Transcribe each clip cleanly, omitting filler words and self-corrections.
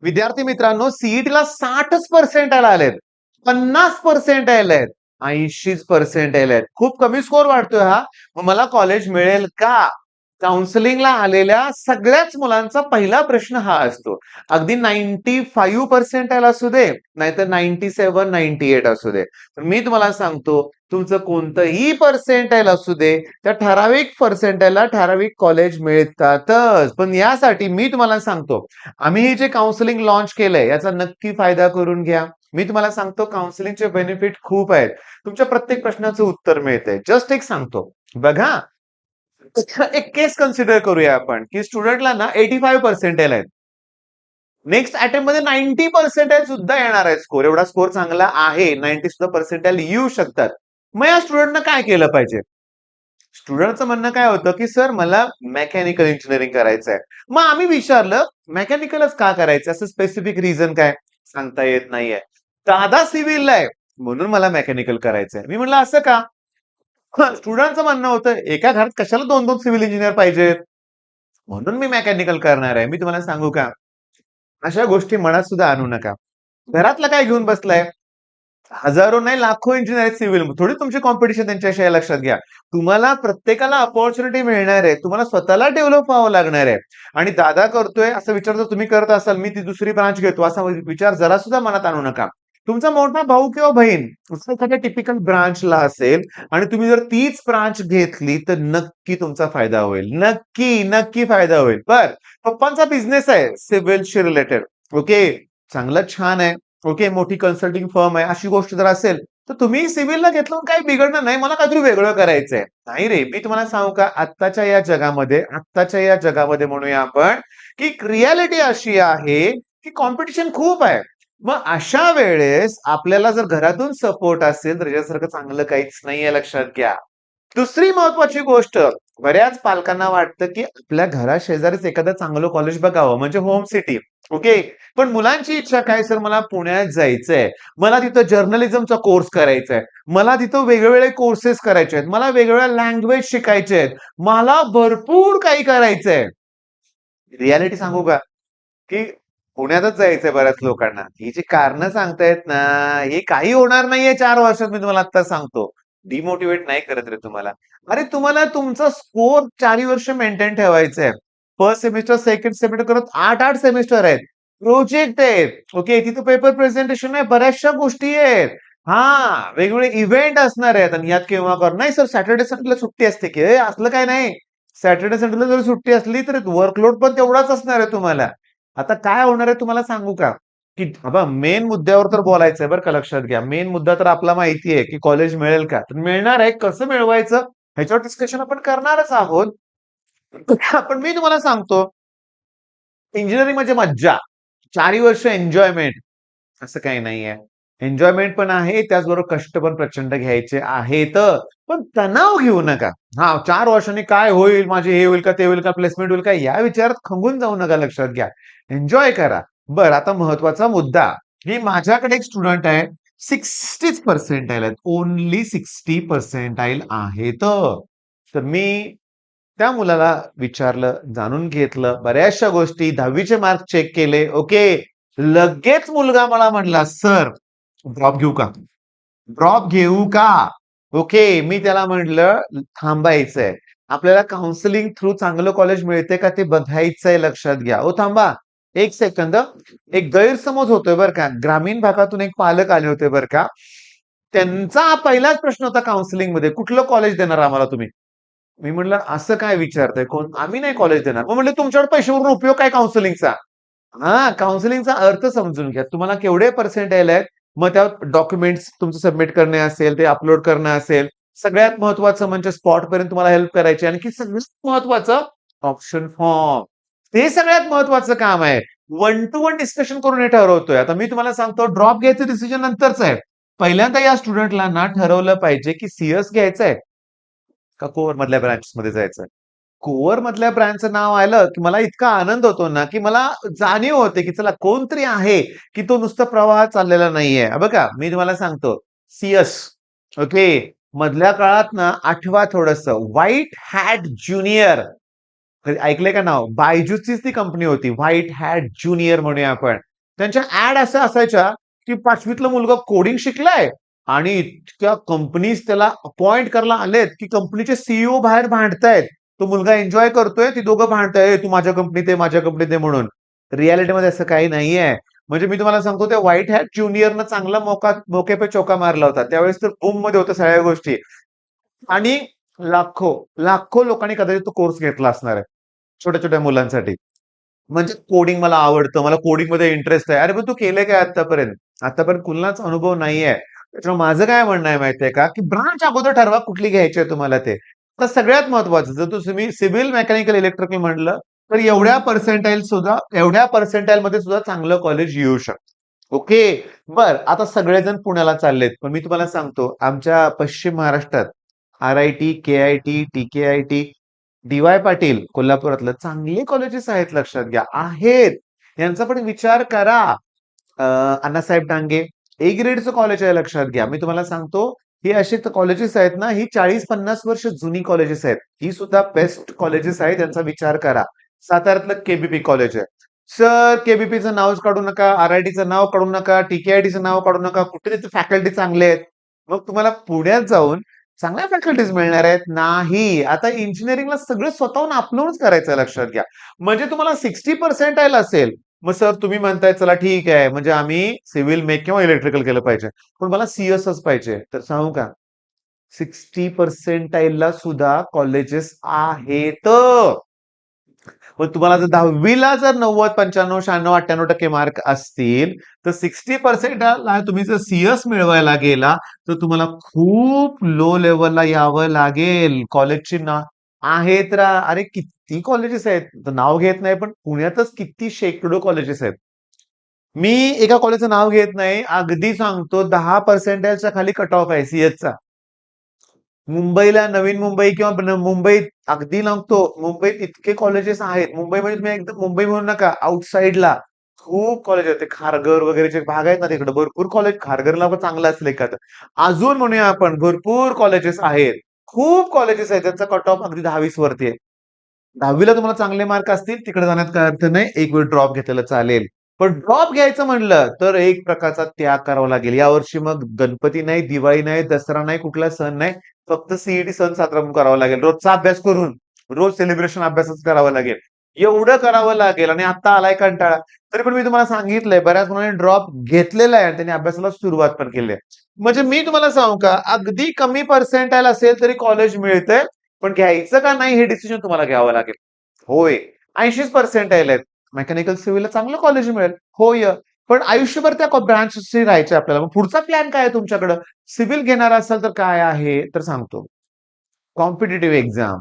विद्यार्थी मित्रांनो, सीईटीला 60% आलेत, 50% आलेत, 80% आलेत. खूप कमी स्कोर वाटतोय हा. मग मला कॉलेज मिळेल का? काउन्सिलिंगला आलेल्या सगळ्याच मुलांचा पहिला प्रश्न हा असतो. अगदी 95% असू दे, नाहीतर 97, 98 असू दे. मी तुम्हाला सांगतो, तुमचं कोणतंही पर्सेंटाईल असू दे, त्या ठराविक पर्सेंटाईलला ठराविक कॉलेज मिळतातच. पण यासाठी मी तुम्हाला सांगतो, आम्ही हे जे काउन्सिलिंग लॉन्च केलंय याचा नक्की फायदा करून घ्या. मी तुम्हाला सांगतो काउन्सिलिंगचे बेनिफिट खूप आहेत. तुमच्या प्रत्येक प्रश्नाचं उत्तर मिळतंय. जस्ट एक सांगतो. बघा, एक केस कन्सिडर करूया आपण, की स्टुडंटला ना 85% आहेत. नेक्स्ट अटेम्प्ट मध्ये 90% सुद्धा येणार आहे स्कोर. एवढा स्कोर चांगला आहे. 90 सुद्धा पर्सेंटाईल येऊ शकतात. मग या स्टुडंटनं काय केलं पाहिजे? स्टुडंटचं म्हणणं काय होतं, की सर मला मेकॅनिकल इंजिनिअरिंग करायचं आहे. मग आम्ही विचारलं, मेकॅनिकलच का करायचं? असं स्पेसिफिक रिझन काय? सांगता येत नाहीये. दादा सिव्हिलला आहे, म्हणून मला मेकॅनिकल करायचंय. मी म्हणलं असं का? स्टुडंटचं म्हणणं होतं, एका घरात कशाला 2-2 सिव्हिल इंजिनियर पाहिजेत? म्हणून मी मेकॅनिकल करणार आहे. मी तुम्हाला सांगू का? अशा गोष्टी मनात सुद्धा आणू नका. घरातलं काय घेऊन बसलाय? हजारो नाही लाखो इंजिनियर आहेत सिव्हिल. थोडी तुमची कॉम्पिटिशन त्यांच्याशी आहे, लक्षात घ्या. तुम्हाला प्रत्येकाला अपॉर्च्युनिटी मिळणार आहे. तुम्हाला स्वतःला डेव्हलप व्हावं लागणार आहे. आणि दादा करतोय असा विचार जर तुम्ही करत असाल, मी ती दुसरी ब्रांच घेतो असा विचार जरा सुद्धा मनात आणू नका. तुमचा मोठा भाऊ किंवा बहीण एखाद्या टिपिकल ब्रांचला असेल आणि तुम्ही जर तीच ब्रांच घेतली तर नक्की तुमचा फायदा होईल. नक्की, नक्की फायदा होईल. बर, पप्पांचा बिझनेस आहे सिव्हिलशी रिलेटेड. ओके, चांगलं छान आहे. ओके, मोठी कन्सल्टिंग फर्म आहे, अशी गोष्ट जर असेल तर तुम्ही सिव्हिलला घेतलं काही बिघडणार नाही. मला काहीतरी वेगळं करायचंय. नाही रे, मी तुम्हाला सांगू का, आत्ताच्या या जगामध्ये म्हणूया आपण, की रियालिटी अशी आहे की कॉम्पिटिशन खूप आहे. मग अशा वेळेस आपल्याला जर घरातून सपोर्ट असेल तर याच्यासारखं चांगलं काहीच नाहीये, लक्षात घ्या. दुसरी महत्वाची गोष्ट, बऱ्याच पालकांना वाटतं की आपल्या घराशेजारीच एखादं चांगलं कॉलेज बघावं, म्हणजे होम सिटी. ओके, पण मुलांची इच्छा काय, सर मला पुण्यात जायचंय, मला तिथं जर्नलिझमचा कोर्स करायचा आहे, मला तिथं वेगवेगळे कोर्सेस करायचे आहेत, मला वेगवेगळ्या लँग्वेज शिकायचे आहेत, मला भरपूर काही करायचंय. रियालिटी सांगू का, की पुण्यातच जायचंय बऱ्याच लोकांना. ही जी कारणं सांगतायत ना, हे काही होणार नाहीये 4 वर्षात, मी तुम्हाला आता सांगतो. डिमोटिवेट नाही करत रे तुम्हाला. अरे तुम्हाला तुमचा स्कोर 4 वर्ष मेंटेन ठेवायचा आहे. फर्स्ट सेमिस्टर, सेकंड सेमिस्टर करत 8-8 सेमिस्टर आहेत. प्रोजेक्ट आहेत. ओके, तिथं पेपर प्रेझेंटेशन आहे, बऱ्याचशा गोष्टी आहेत. हां, वेगवेगळे इव्हेंट असणार आहेत आणि यात केव्हा कर नाही सर सॅटर्डे संडेला सुट्टी असते की. असलं काय नाही. सॅटर्डे संडेला जर सुट्टी असली तर वर्कलोड पण तेवढाच असणार आहे तुम्हाला. आता काय होणार आहे तुम्हाला सांगू का? की बाबा मेन मुद्द्यावर तर बोलायचंय बरं का, लक्षात घ्या. मेन मुद्दा तर आपला माहिती आहे, की कॉलेज मिळेल का? तर मिळणार आहे. कसं मिळवायचं? ह्याच्यावर डिस्कशन आपण करणारच आहोत. पण मी तुम्हाला सांगतो, इंजिनिअरिंग म्हणजे मज्जा. 4 वर्ष एन्जॉयमेंट असं काही नाहीये. एन्जॉयमेंट पण आहे, त्याचबरोबर कष्ट पण प्रचंड घ्यायचे आहेत. पण तणाव घेऊ नका. हां, 4 वर्षांनी काय होईल? माझे हे होईल का? ते होईल का? प्लेसमेंट होईल का? या विचारात खंगून जाऊ नका, लक्षात घ्या. एन्जॉय करा. बरं, आता महत्वाचा मुद्दा, की माझ्याकडे एक स्टुडंट आहे, 60च पर्सेंटाईल आहेत. ओन्ली 60 पर्सेंटाईल आहेत. तर मी त्या मुलाला विचारलं, जाणून घेतलं, बऱ्याचशा गोष्टी, 10वीचे मार्क चेक केले. ओके. लगेच मुलगा मला म्हणला, "सर, ड्रॉप घेऊ का? ड्रॉप घेऊ का?" ओके. मी त्याला म्हटलं, "थांबायचंय. आपल्याला काउन्सिलिंग थ्रू चांगलं कॉलेज मिळते का ते बघायचंय, लक्षात घ्या." "ओ थांबा, 1 सेकंद." एक गैरसमज होतोय बरं का. ग्रामीण भागातून एक पालक आले होते बरं का. त्यांचा पहिलाच प्रश्न होता काउन्सिलिंगमध्ये, "कुठलं कॉलेज देणार आम्हाला तुम्ही?" मी म्हटलं, "असं काय विचारताय? कोण? आम्ही नाही कॉलेज देणार." मग म्हटले, "तुमच्याकडे पैसे भरून उपयोग काय काउन्सिलिंगचा?" हां, काउन्सिलिंगचा अर्थ समजून घ्या. तुम्हाला केवढे पर्सेंटाइल आहेत, मग त्यात डॉक्युमेंट्स तुमचं सबमिट करणे असेल, ते अपलोड करणं असेल. सगळ्यात महत्त्वाचं म्हणजे स्पॉटपर्यंत तुम्हाला हेल्प करायची. आणखी सगळ्यात महत्त्वाचं ऑप्शन फॉर्म. ते सगळ्यात महत्त्वाचं काम आहे. वन टू वन डिस्कशन करून हे ठरवतोय. आता मी तुम्हाला सांगतो, ड्रॉप घ्यायचं डिसिजन नंतरच आहे. पहिल्यांदा या स्टुडंटला ना ठरवलं पाहिजे, की सीएस घ्यायचंय का कोर मधल्या ब्रांचेसमध्ये जायचंय. कोअर मधल्या ब्रँडचं नाव आलं, की मला इतका आनंद होतो ना, की मला जाणीव होते, की चला कोणतरी आहे, की तो नुसता प्रवाह चाललेला नाहीये. बघा, मी तुम्हाला सांगतो, सीएस ओके. मधल्या काळात ना आठवा थोडंसं व्हाईट हॅट ज्युनियर, कधी ऐकलंय का नाव? बायजूसचीच ती कंपनी होती. व्हाईट हॅट ज्युनियर म्हणूया आपण. त्यांच्या ऍड अशा असायच्या की 5वीतला मुलगा कोडिंग शिकलाय आणि इतक्या कंपनीज त्याला अपॉइंट करायला आलेत की कंपनीचे सीईओ बाहेर भांडतायत. तो मुलगा एन्जॉय करतोय, ती दोघं भांडताय, "ए, तू माझ्या कंपनीत आहे, माझ्या कंपनीत आहे" म्हणून. रिअॅलिटीमध्ये असं काही नाहीये. म्हणजे मी तुम्हाला सांगतो त्या व्हाईट हॅट ज्युनियरनं चांगला मौके पे चौका मारला होता. त्यावेळेस तर बूम मध्ये होत्या सगळ्या गोष्टी. आणि लाखो, लाखो लोकांनी कदाचित तो कोर्स घेतला असणार आहे. छोट्या-छोट्या मुलांसाठी. म्हणजे कोडिंग मला आवडतं, मला कोडिंगमध्ये इंटरेस्ट आहे. अरे पण तू केलंय काय आत्तापर्यंत? आत्तापर्यंत कुणालाच अनुभव नाहीये. त्याच्यामुळे माझं काय म्हणणं आहे माहितीये का, की ब्रांच अगोदर ठरवा कुठली घ्यायची आहे तुम्हाला ते. तर सगळ्यात महत्वाचं जर तुम्ही सिव्हिल, मेकॅनिकल, इलेक्ट्रिकल म्हटलं, तर एवढ्या पर्सेंटाइलमध्ये सुद्धा चांगलं कॉलेज येऊ शकतं. ओके. बरं, आता सगळेजण पुण्याला चाललेत. पण मी तुम्हाला सांगतो, आमच्या पश्चिम महाराष्ट्रात आर-आय-टी, के-आय-टी, टी-के-आय-टी, डी-वाय पाटील कोल्हापुरातलं चांगले कॉलेजेस आहेत लक्षात घ्या. आहेत. यांचा पण विचार करा. अण्णासाहेब डांगे ए ग्रेडचं कॉलेज आहे लक्षात घ्या. मी तुम्हाला सांगतो, ही अशी कॉलेजेस आहेत ना, ही 40-50 वर्ष जुनी कॉलेजेस आहेत. ही सुद्धा बेस्ट कॉलेजेस आहेत. यांचा विचार करा. साताऱ्यातलं केबीपी कॉलेज आहे. सर केबीपीचं नावच काढू नका, आर-आय-टीचं नाव काढू नका, टी-के-आय-टीचं नाव काढू नका. कुठे तिथे फॅकल्टी चांगले आहेत. मग तुम्हाला पुण्यात जाऊन चांगल्या फॅकल्टीज मिळणार आहेत? नाही. आता इंजिनिअरिंगला सगळं स्वतःहून आपलंच करायचं आहे लक्षात घ्या. म्हणजे तुम्हाला 60 पर्सेंटाईल असेल, मग सर तुम्ही म्हणताय चला ठीक आहे, म्हणजे आम्ही सिव्हिल मेक किंवा इलेक्ट्रिकल केलं पाहिजे. पण मला सीएसच पाहिजे. तर सांगू का? 60 पर्सेंटाईलला सुद्धा कॉलेजेस आहेत. मग तुम्हाला जर 10वीला जर 90, 95, 96, 98% मार्क असतील, तर 60% तुम्ही जर सीएस मिळवायला गेला, तर तुम्हाला खूप लो लेवलला यावं लागेल. कॉलेजची ना आहेत अरे किती कॉलेजेस आहेत. तर नाव घेत नाही, पण पुण्यातच किती शेकडो कॉलेजेस आहेत. मी एका कॉलेजचं नाव घेत नाही. अगदी सांगतो 10 पर्सेंटाईलच्या खाली कट ऑफ आहे सीएसचा. मुंबईला नवीन मुंबई किंवा मुंबईत अगदी लागतो. मुंबईत इतके कॉलेजेस आहेत. मुंबईमध्ये तुम्ही एकदम मुंबई म्हणू नका, आउटसाइडला खूप कॉलेज आहेत. ते खारघर वगैरेचे भाग आहेत ना तिकडे भरपूर कॉलेज. खारघरला पण चांगलं असेल एखादं. अजून म्हणूया आपण भरपूर कॉलेजेस आहेत. खूप कॉलेजेस आहेत. त्यांचा कट ऑफ अगदी 10-20 वरती आहे. 10वीला तुम्हाला चांगले मार्क असतील, तिकडे जाण्यात काही अर्थ नाही. एक वेळ ड्रॉप घेतलेलं चालेल. पण ड्रॉप घ्यायचं म्हणलं, तर एक प्रकारचा त्याग करावा लागेल. यावर्षी मग गणपती नाही, दिवाळी नाही, दसरा नाही, कुठला सण नाही. फक्त सीईटी सण साजरा करावा लागेल. रोजचा अभ्यास करून, रोज सेलिब्रेशन अभ्यासच करावा लागेल. एवढं करावं लागेल आणि आता आलाय कंटाळा. तरी पण मी तुम्हाला सांगितलंय, बऱ्याच मुलांनी ड्रॉप घेतलेला आहे आणि त्यांनी अभ्यासाला सुरुवात पण केली आहे. म्हणजे मी तुम्हाला सांगू का, अगदी कमी पर्सेंटाईल असेल तरी कॉलेज मिळतंय. पण घ्यायचं का नाही हे डिसिजन तुम्हाला घ्यावं लागेल. होय. 80च पर्सेंटाईल आहेत. मेकॅनिकल सिव्हिलला चांगलं कॉलेज मिळेल. होय. पण आयुष्यभर त्या ब्रांचशी राहायचे आपल्याला. मग पुढचा प्लॅन काय आहे तुमच्याकडं? सिव्हिल घेणार असाल तर काय आहे? तर सांगतो. Competitive exam.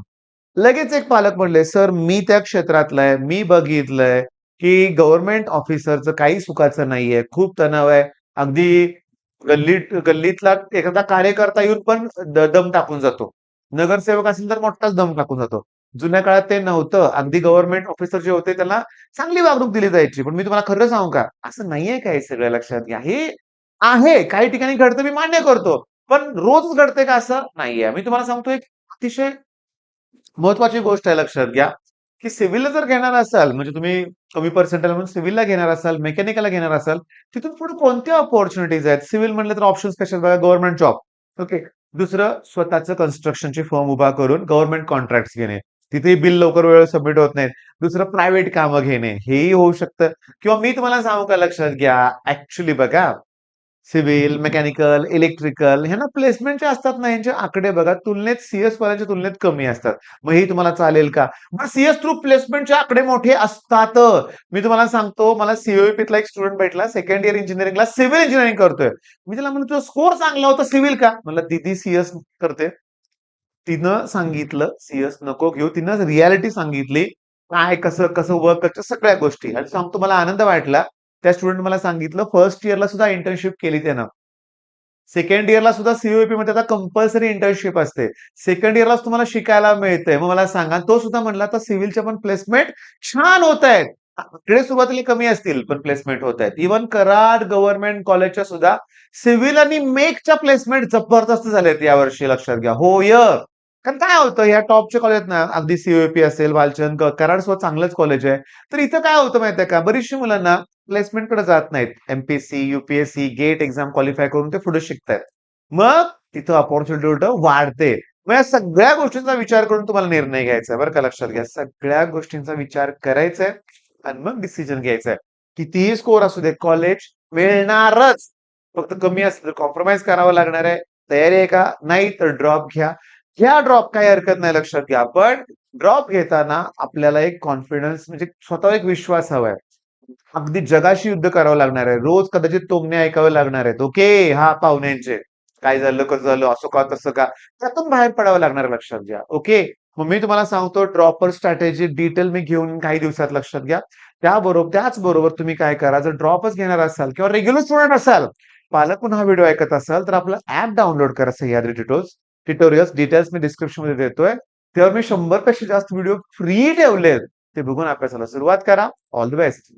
लगेच एक पालक म्हणले, "सर मी त्या क्षेत्रातला आहे. मी बघितलंय, की गव्हर्नमेंट ऑफिसरचं काही सुखाचं नाहीये. खूप तणाव आहे. अगदी गल्लीतला एखादा कार्यकर्ता येऊन पण दम टाकून जातो. नगरसेवक असेल तर मोठाच दम टाकून जातो. जुन्या काळात ते नव्हतं. अगदी गव्हर्नमेंट ऑफिसर जे होते त्याला चांगली वागणूक दिली जायची. पण मी तुम्हाला खरं सांगू का? असं नाहीये का हे सगळं लक्षात घ्या. हे आहे. काही ठिकाणी घडतं मी मान्य करतो. पण रोजच घडतंय का असं? नाहीये. मी तुम्हाला सांगतो एक अतिशय महत्वाची गोष्ट आहे लक्षात घ्या, की सिव्हिलला जर घेणार असाल, म्हणजे तुम्ही कमी पर्सेंटाइल म्हणून सिव्हिलला घेणार असाल, मेकॅनिकलला घेणार असाल, तिथून पुढे कोणत्या अपॉर्च्युनिटीज आहेत? सिव्हिल म्हटलं तर ऑप्शन्स कसे आहेत बघा, गव्हर्नमेंट जॉब. ओके. दुसरं स्वतःचं कन्स्ट्रक्शनची फर्म उभा करून गव्हर्नमेंट कॉन्ट्रॅक्ट्स घेणे. तिथेही बिल लवकर वेळेवर सबमिट होत नाहीत. दुसरं प्रायव्हेट कामं घेणे, हेही होऊ शकतं. किंवा मी तुम्हाला सांगू का लक्षात घ्या, ऍक्च्युअली बघा सिव्हिल, मेकॅनिकल, इलेक्ट्रिकल ह्यांना प्लेसमेंट जे असतात ना, यांचे आकडे बघा तुलनेत सीएस वाल्यांच्या तुलनेत कमी असतात. मग हे तुम्हाला चालेल का? मग सीएस थ्रू प्लेसमेंटचे आकडे मोठे असतात. मी तुम्हाला सांगतो, मला सीओईपीतला एक स्टुडंट भेटला, सेकंड इयर इंजिनिअरिंगला सिव्हिल इंजिनिअरिंग करतोय. मी त्याला म्हणलं, तुझा स्कोर चांगला होता सिव्हिल का? म्हणलं, दीदी सीएस करते. तिनं सांगितलं, सीएस नको घेऊ. तिनं रिॲलिटी सांगितली. काय कसं कसं वर्क करतं सगळ्या गोष्टी आणि सांगतो मला आनंद वाटला. त्या स्टुडंट मला सांगितलं फर्स्ट इयरला सुद्धा इंटर्नशिप केली त्यानं. सेकंड इयरला सुद्धा सीओईपी मध्ये आता कंपल्सरी इंटर्नशिप असते. सेकंड इयरलाच तुम्हाला शिकायला मिळतंय. मग मला सांगा, तो सुद्धा म्हणला आता सिव्हिलच्या पण प्लेसमेंट छान होत आहेत. इकडे सुरुवातीला कमी असतील, पण प्लेसमेंट होत आहेत. इव्हन कराड गव्हर्नमेंट कॉलेजच्या सुद्धा सिव्हिल आणि मेकच्या प्लेसमेंट जबरदस्त झालेत यावर्षी लक्षात घ्या. होय. कारण काय होतं या टॉपच्या कॉलेज ना अगदी सीओपी असेल, वालचंद, कराड सुद्धा चांगलंच कॉलेज आहे. तर इथं काय होतं माहितीये का, बरीचशी मुलांना प्लेसमेंटकडे जात नाहीत. MPSC, UPSC, GATE exam qualify करून ते पुढे शिकतायत. मग तिथं अपॉर्च्युनिटी उलट वाढते. मग या सगळ्या गोष्टींचा विचार करून तुम्हाला निर्णय घ्यायचा आहे बरं का, लक्षात घ्या. सगळ्या गोष्टींचा विचार करायचा आहे आणि मग डिसिजन घ्यायचा आहे. कितीही स्कोर असू दे, कॉलेज मिळणारच. फक्त कमी असेल तर कॉम्प्रोमाइज करावं लागणार आहे. तयारी आहे का? नाही तर ड्रॉप घ्या. घ्या ड्रॉप, काही हरकत नाही, लक्षात घ्या. पण ड्रॉप घेताना आपल्याला एक कॉन्फिडन्स म्हणजे स्वतःवर एक विश्वास हवाय. अगदी जगाशी युद्ध करावं लागणार आहे. रोज कदाचित टोमणे ऐकावे लागणार आहेत. ओके, हा पाहुण्यांचे. काय झालं, कसं झालं, असं का, तसं का? त्यातून बाहेर पडावं लागणार आहे, लक्षात घ्या. ओके. मग मी तुम्हाला सांगतो ड्रॉपर स्ट्रॅटेजी डिटेल मी घेऊन काही दिवसात, लक्षात घ्या. त्याचबरोबर तुम्ही काय करा, जर ड्रॉपच घेणार असाल किंवा रेग्युलर स्टुडंट असाल, पालक हा व्हिडिओ ऐकत असाल तर आपलं ऍप डाउनलोड करा, सह्याद्री ट्युटोरियल्स. डिटेल्स मी डिस्क्रिप्शन मध्ये देतोय. त्यावर मी 100 पेक्षा जास्त व्हिडिओ फ्री ठेवलेत. ते बघून अभ्यासाला सुरुवात करा. All the best.